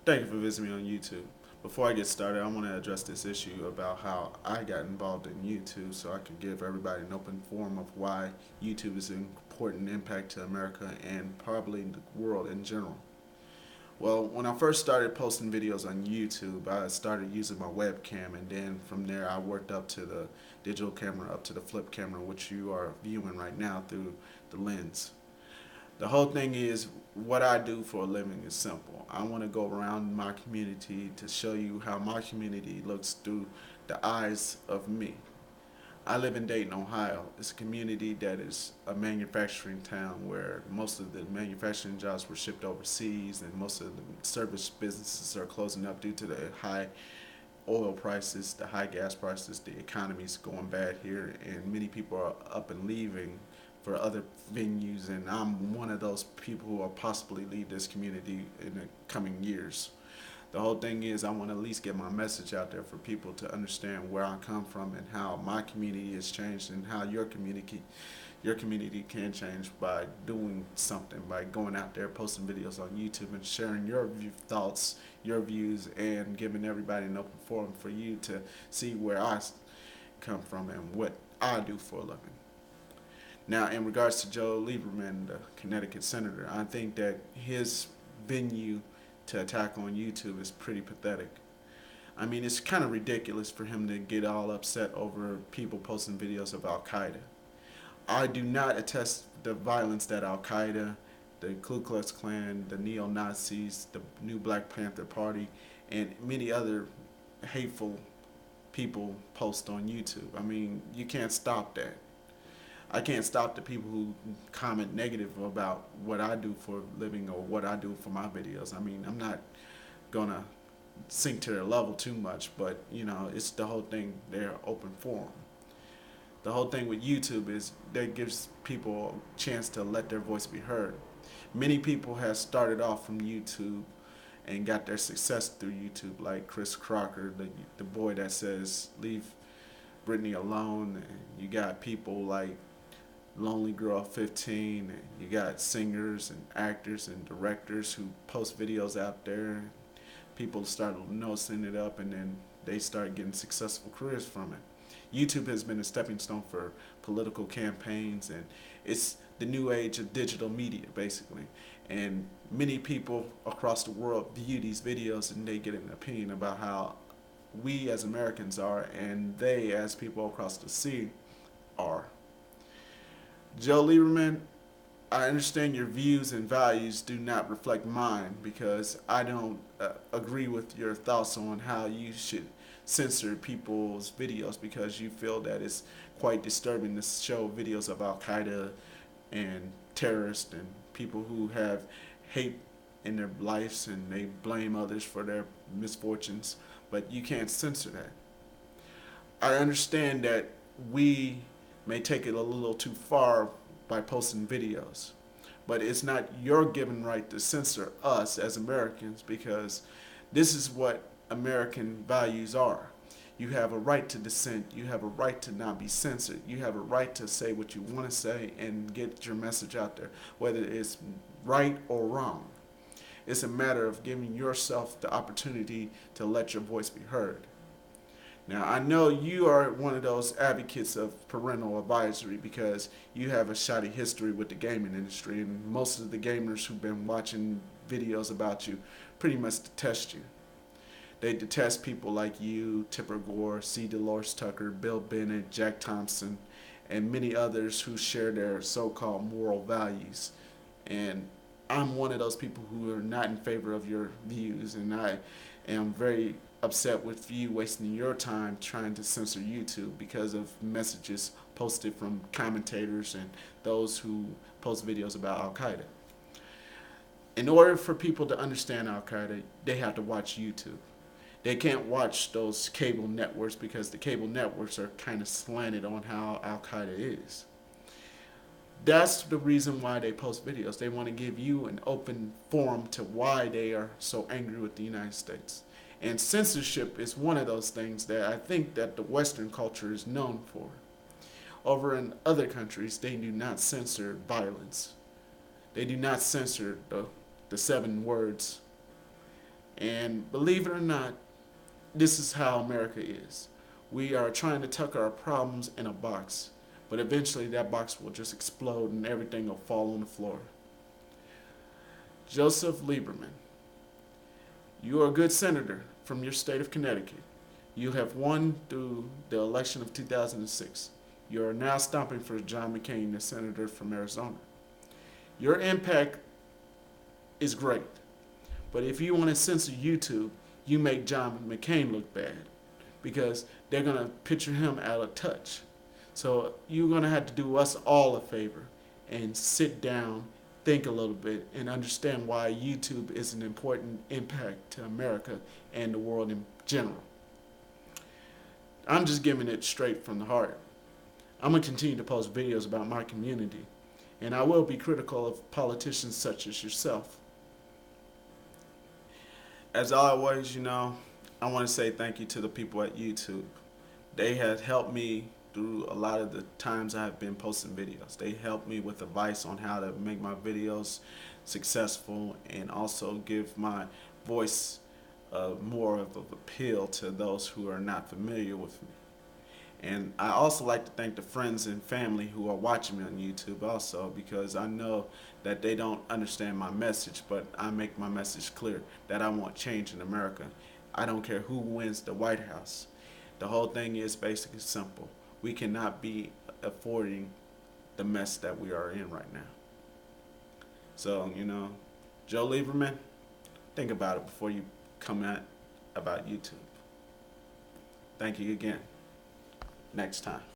Thank you for visiting me on YouTube. Before I get started, I want to address this issue about how I got involved in YouTube so I can give everybody an open forum of why YouTube is an important impact to America and probably the world in general. Well, when I first started posting videos on YouTube, I started using my webcam, and then from there I worked up to the digital camera, up to the flip camera, which you are viewing right now through the lens. The whole thing is what I do for a living is simple. I want to go around my community to show you how my community looks through the eyes of me. I live in Dayton, Ohio. It's a community that is a manufacturing town where most of the manufacturing jobs were shipped overseas and most of the service businesses are closing up due to the high oil prices, the high gas prices, the economy's going bad here, and many people are up and leaving for other venues, and I'm one of those people who will possibly leave this community in the coming years. The whole thing is I want to at least get my message out there for people to understand where I come from and how my community has changed and how your community can change by doing something, by going out there, posting videos on YouTube and sharing your thoughts, your views, and giving everybody an open forum for you to see where I come from and what I do for a living. Now, in regards to Joe Lieberman, the Connecticut senator, I think that his venue to attack on YouTube is pretty pathetic. I mean, it's kind of ridiculous for him to get all upset over people posting videos of Al Qaeda. I do not attest the violence that Al Qaeda, the Ku Klux Klan, the neo Nazis, the new Black Panther Party, and many other hateful people post on YouTube. I mean, you can't stop that. I can't stop the people who comment negative about what I do for a living or what I do for my videos. I mean, I'm not gonna sink to their level too much, but it's the whole thing. They're open forum. The whole thing with YouTube is that gives people a chance to let their voice be heard. Many people have started off from YouTube and got their success through YouTube, like Chris Crocker, the boy that says leave Britney alone. And you got people like Lonely Girl 15, and you got singers and actors and directors who post videos out there. People start noticing it up, and then they start getting successful careers from it. YouTube has been a stepping stone for political campaigns, and it's the new age of digital media, basically. And many people across the world view these videos and they get an opinion about how we as Americans are and they as people across the sea are. Joe Lieberman, I understand your views and values do not reflect mine because I don't agree with your thoughts on how you should censor people's videos because you feel that it's quite disturbing to show videos of Al Qaeda and terrorists and people who have hate in their lives and they blame others for their misfortunes, but you can't censor that. I understand that we may take it a little too far by posting videos, but it's not your given right to censor us as Americans because this is what American values are. You have a right to dissent. You have a right to not be censored. You have a right to say what you want to say and get your message out there, whether it's right or wrong. It's a matter of giving yourself the opportunity to let your voice be heard. Now, I know you are one of those advocates of parental advisory because you have a shoddy history with the gaming industry, and most of the gamers who've been watching videos about you pretty much detest you. They detest people like you, Tipper Gore, C. Delores Tucker, Bill Bennett, Jack Thompson, and many others who share their so-called moral values. And I'm one of those people who are not in favor of your views, and I am very upset with you wasting your time trying to censor YouTube because of messages posted from commentators and those who post videos about Al Qaeda. In order for people to understand Al Qaeda, they have to watch YouTube. They can't watch those cable networks because the cable networks are kind of slanted on how Al Qaeda is. That's the reason why they post videos. They want to give you an open forum to why they are so angry with the United States. And censorship is one of those things that I think that the Western culture is known for. Over in other countries, they do not censor violence. They do not censor the 7 words. And believe it or not, this is how America is. We are trying to tuck our problems in a box, but eventually that box will just explode and everything will fall on the floor. Joseph Lieberman, you are a good senator from your state of Connecticut. You have won through the election of 2006. You are now stopping for John McCain, the senator from Arizona. Your impact is great, but if you want to censor YouTube, you make John McCain look bad because they're going to picture him out of touch. So you're going to have to do us all a favor and sit down, think a little bit, and understand why YouTube is an important impact to America and the world in general. I'm just giving it straight from the heart. I'm going to continue to post videos about my community, and I will be critical of politicians such as yourself. As always, I want to say thank you to the people at YouTube. They have helped me through a lot of the times I have been posting videos. They helped me with advice on how to make my videos successful and also give my voice more of an appeal to those who are not familiar with me. And I also like to thank the friends and family who are watching me on YouTube also, because I know that they don't understand my message, but I make my message clear that I want change in America. I don't care who wins the White House. The whole thing is basically simple. We cannot be affording the mess that we are in right now. So, Joe Lieberman, think about it before you comment about YouTube. Thank you again. Next time.